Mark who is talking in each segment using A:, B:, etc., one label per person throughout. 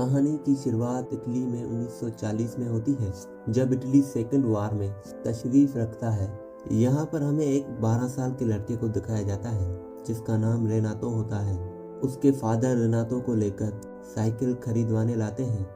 A: कहानी की शुरुआत इटली में 1940 में होती है, जब इटली सेकंड वार में तशरीफ रखता है। यहाँ पर हमें एक 12 साल के लड़के को दिखाया जाता है जिसका नाम रेनातो होता है। उसके फादर रेनातो को लेकर साइकिल खरीदवाने लाते हैं,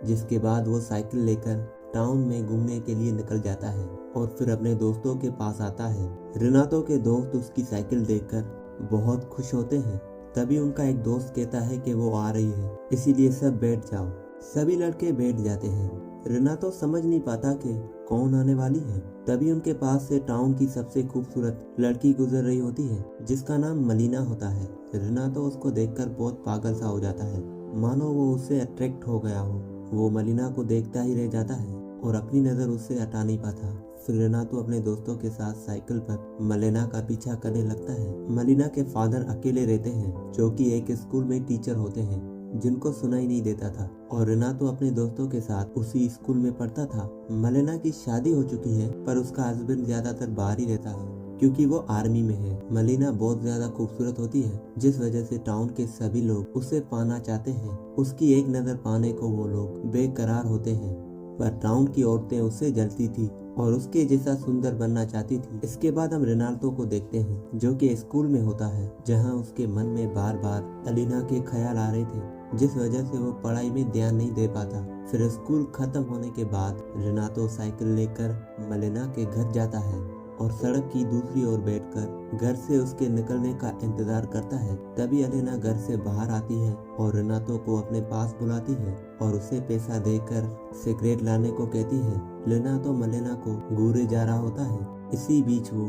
A: जिसके बाद वो साइकिल लेकर टाउन में घूमने के लिए निकल जाता है और फिर अपने दोस्तों के पास आता है। रेनातो के दोस्त उसकी साइकिल देखकर बहुत खुश होते हैं। तभी उनका एक दोस्त कहता है कि वो आ रही है, इसीलिए सब बैठ जाओ। सभी लड़के बैठ जाते हैं। रेनातो समझ नहीं पाता कि कौन आने वाली है। तभी उनके पास से टाउन की सबसे खूबसूरत लड़की गुजर रही होती है, जिसका नाम मलीना होता है। रेनातो उसको देखकर बहुत पागल सा हो जाता है, मानो वो उससे अट्रैक्ट हो गया हो। वो मलीना को देखता ही रह जाता है और अपनी नजर उससे हटा नहीं पाता। फिर रेनातो अपने दोस्तों के साथ साइकिल पर मलीना का पीछा करने लगता है। मलीना के फादर अकेले रहते हैं, जो कि एक स्कूल में टीचर होते हैं, जिनको सुनाई नहीं देता था, और रेनातो अपने दोस्तों के साथ उसी स्कूल में पढ़ता था। मलीना की शादी हो चुकी है, पर उसका हस्बैंड ज्यादातर बाहर ही रहता है क्योंकि वो आर्मी में है। मलीना बहुत ज्यादा खूबसूरत होती है, जिस वजह से टाउन के सभी लोग उसे पाना चाहते हैं। उसकी एक नजर पाने को वो लोग बेकरार होते हैं, पर टाउन की औरतें उससे जलती थी और उसके जैसा सुंदर बनना चाहती थी। इसके बाद हम रेनाल्डो को देखते हैं, जो कि स्कूल में होता है, जहां उसके मन में बार बार अलीना के ख्याल आ रहे थे, जिस वजह से वो पढ़ाई में ध्यान नहीं दे पाता। फिर स्कूल खत्म होने के बाद रेनातो साइकिल लेकर मलीना के घर जाता है और सड़क की दूसरी ओर बैठकर घर से उसके निकलने का इंतजार करता है। तभी अलीना घर से बाहर आती है और रेनातो को अपने पास बुलाती है और उसे पैसा देकर सिगरेट लाने को कहती है। रेनातो मलीना को घूरे जा रहा होता है। इसी बीच वो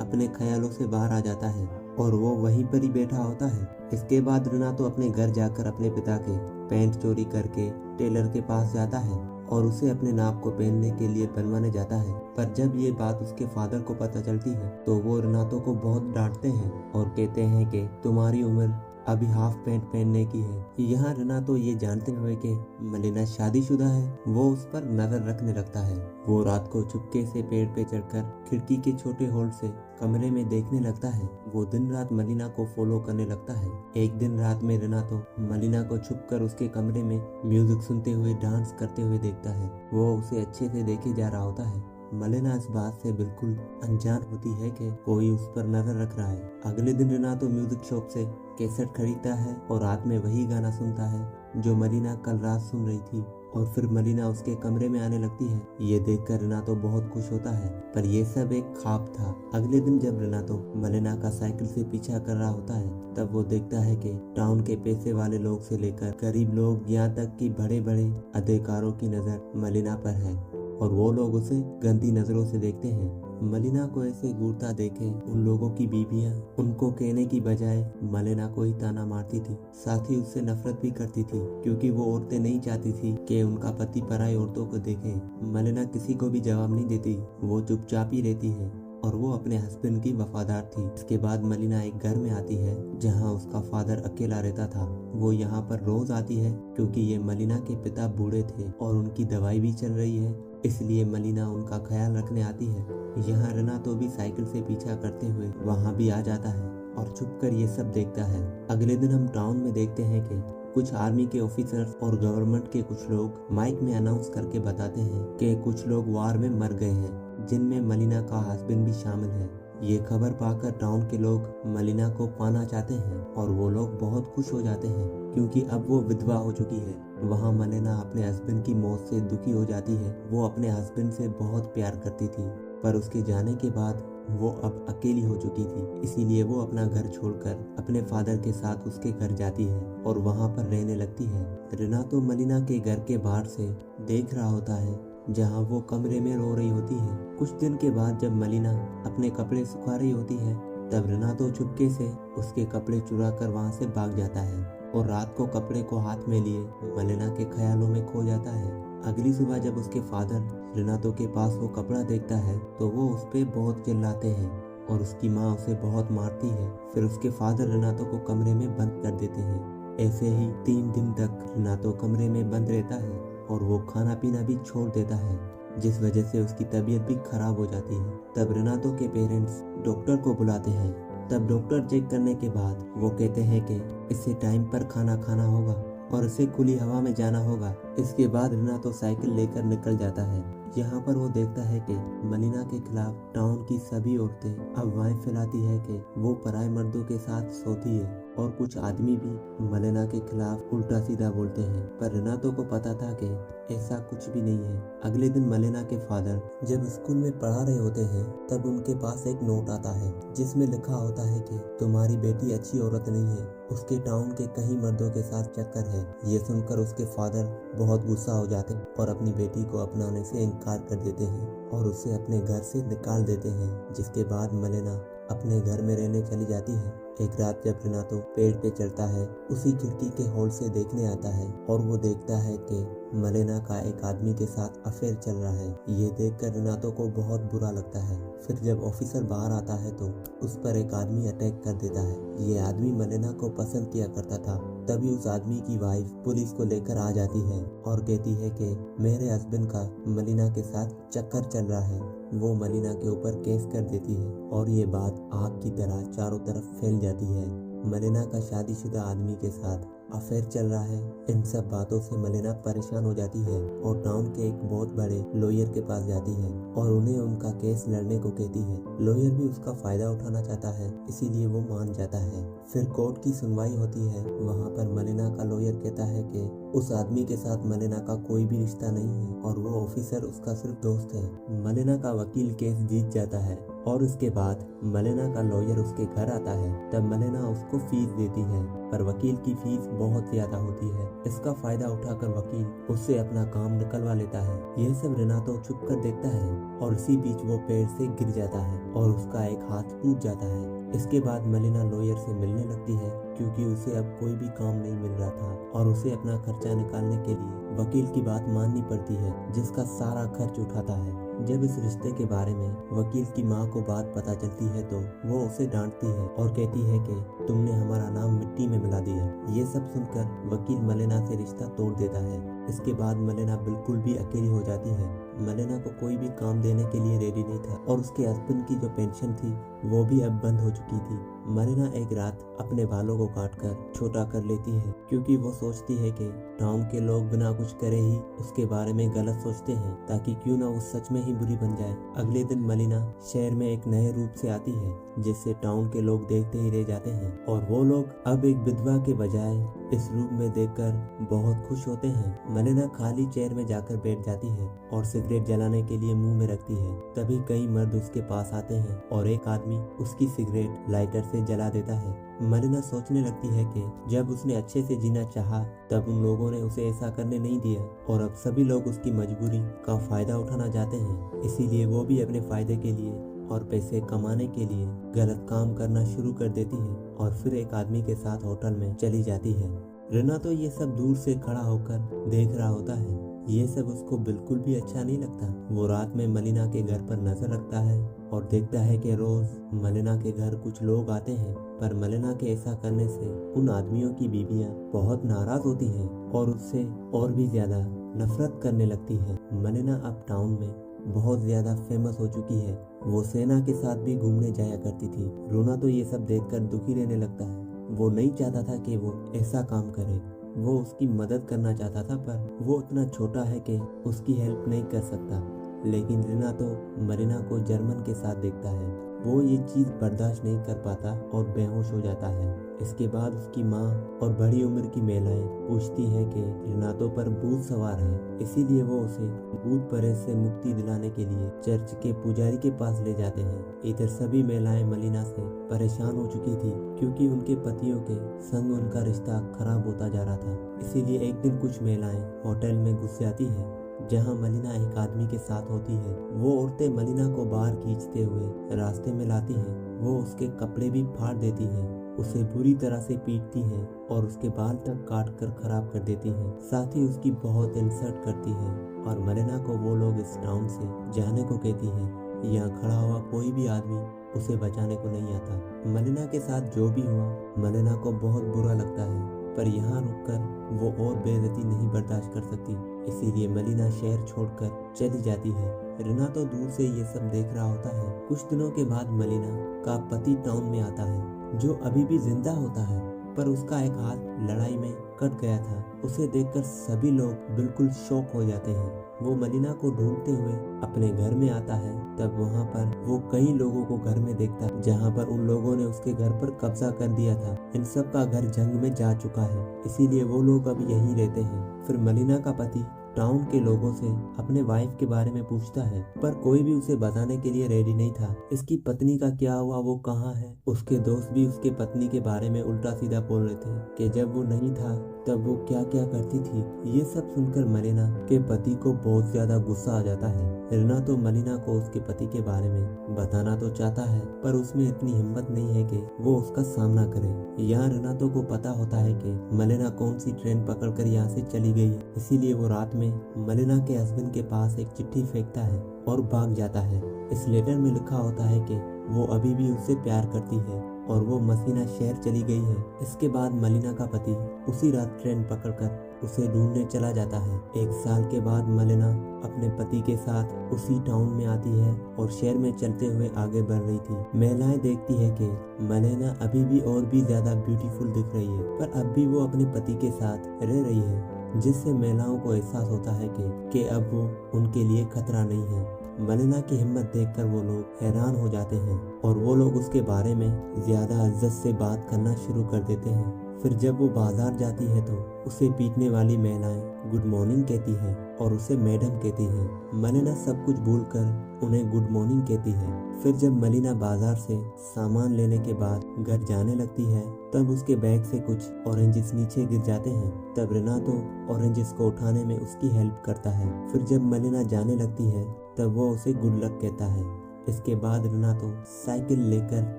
A: अपने ख्यालों से बाहर आ जाता है और वो वहीं पर ही बैठा होता है। इसके बाद रेनातो अपने घर जाकर अपने पिता के पैंट चोरी करके टेलर के पास जाता है और उसे अपने नाप को पहनने के लिए बनवाने जाता है। पर जब ये बात उसके फादर को पता चलती है तो वो रेनातो को बहुत डांटते हैं और कहते हैं कि तुम्हारी उम्र अभी हाफ पैंट पहनने की है। यहाँ रेनातो ये जानते हुए कि मलीना शादीशुदा है, वो उस पर नजर रखने लगता है। वो रात को चुपके से पेड़ पे चढ़कर खिड़की के छोटे होल से कमरे में देखने लगता है। वो दिन रात मलीना को फॉलो करने लगता है। एक दिन रात में रेनातो मलीना को छुपकर उसके कमरे में म्यूजिक सुनते हुए डांस करते हुए देखता है। वो उसे अच्छे से देखे जा रहा होता है। मलीना इस बात से बिल्कुल अनजान होती है कि कोई उस पर नजर रख रहा है। अगले दिन रेनातो म्यूजिक शॉप से कैसेट खरीदता है और रात में वही गाना सुनता है जो मलीना कल रात सुन रही थी, और फिर मलीना उसके कमरे में आने लगती है। ये देखकर रेनातो बहुत खुश होता है, पर यह सब एक ख्वाब था। अगले दिन जब रेनातो मलीना का साइकिल से पीछा कर रहा होता है, तब वो देखता है कि टाउन के पैसे वाले लोग से लेकर गरीब लोग, यहाँ तक कि बड़े बड़े अधिकारों की नजर मलीना पर है और वो लोग उसे गंदी नजरों से देखते हैं। मलीना को ऐसे घूरता देखे उन लोगों की बीबियां उनको कहने की बजाय मलीना को ही ताना मारती थी। साथ ही उससे नफरत भी करती थी, क्योंकि वो औरतें नहीं चाहती थी कि उनका पति पराई औरतों को देखे। मलीना किसी को भी जवाब नहीं देती, वो चुपचाप ही रहती है और वो अपने हस्बैंड की वफादार थी। इसके बाद मलीना एक घर में आती है जहाँ उसका फादर अकेला रहता था। वो यहाँ पर रोज आती है क्योंकि ये मलीना के पिता बूढ़े थे और उनकी दवाई भी चल रही है, इसलिए मलीना उनका ख्याल रखने आती है। यहाँ रेनातो भी साइकिल से पीछा करते हुए वहाँ भी आ जाता है और छुपकर ये सब देखता है। अगले दिन हम टाउन में देखते हैं कि कुछ आर्मी के ऑफिसर्स और गवर्नमेंट के कुछ लोग माइक में अनाउंस करके बताते हैं कि कुछ लोग वार में मर गए हैं, जिनमें मलीना का हस्बैंड भी शामिल है। ये खबर पाकर टाउन के लोग मलीना को पाना चाहते हैं और वो लोग बहुत खुश हो जाते हैं क्योंकि अब वो विधवा हो चुकी है। वहाँ मलीना अपने हस्बैंड की मौत से दुखी हो जाती है। वो अपने हस्बैंड से बहुत प्यार करती थी, पर उसके जाने के बाद वो अब अकेली हो चुकी थी, इसीलिए वो अपना घर छोड़कर अपने फादर के साथ उसके घर जाती है और वहाँ पर रहने लगती है। रेनातो मलीना के घर के बाहर से देख रहा होता है, जहाँ वो कमरे में रो रही होती है। कुछ दिन के बाद जब मलीना अपने कपड़े सुखा रही होती है, तब रेनातो चुपके से उसके कपड़े चुरा कर वहाँ से भाग जाता है और रात को कपड़े को हाथ में लिए मलीना के ख्यालों में खो जाता है। अगली सुबह जब उसके फादर रेनातो के पास वो कपड़ा देखता है तो वो उस पे बहुत चिल्लाते हैं और उसकी माँ उसे बहुत मारती है। फिर उसके फादर रेनातो को कमरे में बंद कर देते हैं। ऐसे ही 3 दिन तक रेनातो कमरे में बंद रहता है और वो खाना पीना भी छोड़ देता है, जिस वजह से उसकी तबीयत भी खराब हो जाती है। तब रेनातो के पेरेंट्स डॉक्टर को बुलाते हैं। तब डॉक्टर चेक करने के बाद वो कहते हैं कि इसे टाइम पर खाना खाना होगा और उसे खुली हवा में जाना होगा। इसके बाद रेनातो साइकिल लेकर निकल जाता है। यहाँ पर वो देखता है कि मलिना के खिलाफ टाउन की सभी औरतें अफवाहें फैलाती है कि वो पराये मर्दों के साथ सोती है, और कुछ आदमी भी मलिना के खिलाफ उल्टा सीधा बोलते हैं। पर रेनातो को पता था कि ऐसा कुछ भी नहीं है। अगले दिन मलिना के फादर जब स्कूल में पढ़ा रहे होते हैं तब उनके पास एक नोट आता है जिसमें लिखा होता है कि तुम्हारी बेटी अच्छी औरत नहीं है, उसके टाउन के कई मर्दों के साथ चक्कर है। ये सुनकर उसके फादर बहुत गुस्सा हो जाते हैं और अपनी बेटी को अपनाने से इनकार कर देते हैं और उसे अपने घर से निकाल देते हैं। जिसके बाद मलिना अपने घर में रहने चली जाती है। एक रात जब रेनातो पेड़ पे चढ़ता है, उसी खिड़की के होल से देखने आता है और वो देखता है कि मलिना का एक आदमी के साथ अफेयर चल रहा है। ये देखकर रेनातो को बहुत बुरा लगता है। फिर जब ऑफिसर बाहर आता है तो उस पर एक आदमी अटैक कर देता है। ये आदमी मलिना को पसंद किया करता था। तभी उस आदमी की वाइफ पुलिस को लेकर आ जाती है और कहती है कि मेरे हस्बैंड का मलिना के साथ चक्कर चल रहा है। वो मलिना के ऊपर केस कर देती है और ये बात आग की तरह चारों तरफ फैल जाती है। मलिना का शादीशुदा आदमी के साथ अफेयर चल रहा है। इन सब बातों से मलिना परेशान हो जाती है और टाउन के एक बहुत बड़े लॉयर के पास जाती है और उन्हें उनका केस लड़ने को कहती है। लॉयर भी उसका फायदा उठाना चाहता है, इसीलिए वो मान जाता है। फिर कोर्ट की सुनवाई होती है। वहाँ पर मलिना का लॉयर कहता है कि उस आदमी के साथ मलिना का कोई भी रिश्ता नहीं है और वो ऑफिसर उसका सिर्फ दोस्त है। मलिना का वकील केस जीत जाता है और उसके बाद मलिना का लॉयर उसके घर आता है। तब मलिना उसको फीस देती है, पर वकील की फीस बहुत ज्यादा होती है। इसका फायदा उठाकर वकील उससे अपना काम निकलवा लेता है। यह सब रेनातो छुप कर देखता है और इसी बीच वो पेड़ से गिर जाता है और उसका एक हाथ टूट जाता है। इसके बाद मलिना लॉयर से मिलने लगती है क्योंकि उसे अब कोई भी काम नहीं मिल रहा था और उसे अपना खर्चा निकालने के लिए वकील की बात माननी पड़ती है, जिसका सारा खर्च उठाता है। जब इस रिश्ते के बारे में वकील की माँ को बात पता चलती है तो वो उसे डांटती है और कहती है कि तुमने हमारा नाम मिट्टी में मिला दिया। ये सब सुनकर वकील मलिना से रिश्ता तोड़ देता है। इसके बाद मलिना बिल्कुल भी अकेली हो जाती है। मलिना को कोई भी काम देने के लिए रेडी नहीं था और उसके हस्बैंड की जो पेंशन थी वो भी अब बंद हो चुकी थी। मलिना एक रात अपने बालों को काटकर छोटा कर लेती है क्योंकि वो सोचती है कि टाउन के लोग बिना कुछ करे ही उसके बारे में गलत सोचते हैं, ताकि क्यों ना वो सच में ही बुरी बन जाए। अगले दिन मलिना शहर में एक नए रूप से आती है जिससे टाउन के लोग देखते ही रह जाते हैं और वो लोग अब एक विधवा के बजाय इस रूप में देखकर बहुत खुश होते हैं। मलिना खाली चेयर में जाकर बैठ जाती है और सिगरेट जलाने के लिए मुंह में रखती है। तभी कई मर्द उसके पास आते हैं और एक आदमी उसकी सिगरेट लाइटर से जला देता है। मलिना सोचने लगती है कि जब उसने अच्छे से जीना चाहा तब उन लोगों ने उसे ऐसा करने नहीं दिया और अब सभी लोग उसकी मजबूरी का फायदा उठाना चाहते हैं। इसीलिए वो भी अपने फायदे के लिए और पैसे कमाने के लिए गलत काम करना शुरू कर देती है और फिर एक आदमी के साथ होटल में चली जाती है। रेनातो ये सब दूर से खड़ा होकर देख रहा होता है। ये सब उसको बिल्कुल भी अच्छा नहीं लगता। वो रात में मलिना के घर पर नजर रखता है और देखता है कि रोज मलिना के घर कुछ लोग आते हैं, पर मलिना के ऐसा करने से उन आदमियों की बीवियां बहुत नाराज होती हैं और उससे और भी ज्यादा नफरत करने लगती है। मलिना अब टाउन में बहुत ज्यादा फेमस हो चुकी है। वो सेना के साथ भी घूमने जाया करती थी। रेनातो ये सब देखकर दुखी रहने लगता है। वो नहीं चाहता था कि वो ऐसा काम करे। वो उसकी मदद करना चाहता था, पर वो उतना छोटा है कि उसकी हेल्प नहीं कर सकता। लेकिन रेनातो मलिना को जर्मन के साथ देखता है। वो ये चीज बर्दाश्त नहीं कर पाता और बेहोश हो जाता है। इसके बाद उसकी माँ और बड़ी उम्र की महिलाएं पूछती हैं कि रेनातो पर भूत सवार है, इसीलिए वो उसे भूत प्रेत से मुक्ति दिलाने के लिए चर्च के पुजारी के पास ले जाते हैं। इधर सभी महिलाएं मलिना से परेशान हो चुकी थी क्योंकि उनके पतियों के संग उनका रिश्ता खराब होता जा रहा था। इसीलिए एक दिन कुछ महिलाएं होटल में घुस जाती है जहां मलिना एक आदमी के साथ होती है। वो औरतें मलिना को बाहर खींचते हुए रास्ते में लाती हैं। वो उसके कपड़े भी फाड़ देती हैं, उसे बुरी तरह से पीटती हैं और उसके बाल तक काट कर खराब कर देती हैं। साथ ही उसकी बहुत इंसल्ट करती हैं और मलिना को वो लोग इस टाउन से जाने को कहती हैं। यहाँ खड़ा हुआ कोई भी आदमी उसे बचाने को नहीं आता। मलिना के साथ जो भी हुआ मलिना को बहुत बुरा लगता है, पर यहाँ रुककर वो और बेइज्जती नहीं बर्दाश्त कर सकती। इसीलिए मलिना शहर छोड़कर चली जाती है। रेनातो दूर से ये सब देख रहा होता है। कुछ दिनों के बाद मलिना का पति टाउन में आता है, जो अभी भी जिंदा होता है, पर उसका एक हाथ लड़ाई में कट गया था, उसे देखकर सभी लोग बिल्कुल शॉक हो जाते हैं। वो मलिना को ढूंढते हुए अपने घर में आता है। तब वहाँ पर वो कई लोगों को घर में देखता है, जहाँ पर उन लोगों ने उसके घर पर कब्जा कर दिया था। इन सब का घर जंग में जा चुका है, इसीलिए वो लोग अब यहीं रहते हैं। फिर मलिना का पति टाउन के लोगों से अपने वाइफ के बारे में पूछता है, पर कोई भी उसे बताने के लिए रेडी नहीं था। इसकी पत्नी का क्या हुआ, वो कहाँ है? उसके दोस्त भी उसके पत्नी के बारे में उल्टा सीधा बोल रहे थे कि जब वो नहीं था तब वो क्या क्या करती थी। ये सब सुनकर मलिना के पति को बहुत ज्यादा गुस्सा आ जाता है। रिना तो मलिना को उसके पति के बारे में बताना तो चाहता है, पर उसमें इतनी हिम्मत नहीं है कि वो उसका सामना करे। यहाँ रिनातो को पता होता है कि मलिना कौन सी ट्रेन पकड़कर यहाँ से चली गई है, इसीलिए वो रात में मलिना के हस्बैंड के पास एक चिट्ठी फेंकता है और भाग जाता है। इस लेटर में लिखा होता है कि वो अभी भी उससे प्यार करती है और वो मसीना शहर चली गई है। इसके बाद मलिना का पति उसी रात ट्रेन पकड़कर उसे ढूंढने चला जाता है। 1 साल के बाद मलिना अपने पति के साथ उसी टाउन में आती है और शहर में चलते हुए आगे बढ़ रही थी। महिलाएं देखती है कि मलिना अभी भी और भी ज्यादा ब्यूटीफुल दिख रही है, पर अब भी वो अपने पति के साथ रह रही है, जिससे महिलाओं को एहसास होता है कि अब वो उनके लिए खतरा नहीं है। मलिना की हिम्मत देखकर वो लोग हैरान हो जाते हैं और वो लोग उसके बारे में ज्यादा इज्जत से बात करना शुरू कर देते हैं। फिर जब वो बाजार जाती है तो उसे पीटने वाली महिलाएं गुड मॉर्निंग कहती है और उसे मैडम कहती है। मलिना सब कुछ भूलकर उन्हें गुड मॉर्निंग कहती है। फिर जब मलिना बाजार से सामान लेने के बाद घर जाने लगती है, तब उसके बैग से कुछ ऑरेंजेस नीचे गिर जाते हैं। तब रिनातो ऑरेंजेस को उठाने में उसकी हेल्प करता है। फिर जब मलिना जाने लगती है तब वो उसे गुड लक कहता है। इसके बाद रिनातो साइकिल लेकर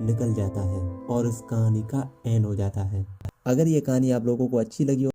A: निकल जाता है और इस कहानी का एंड हो जाता है। अगर ये कहानी आप लोगों को अच्छी लगी हो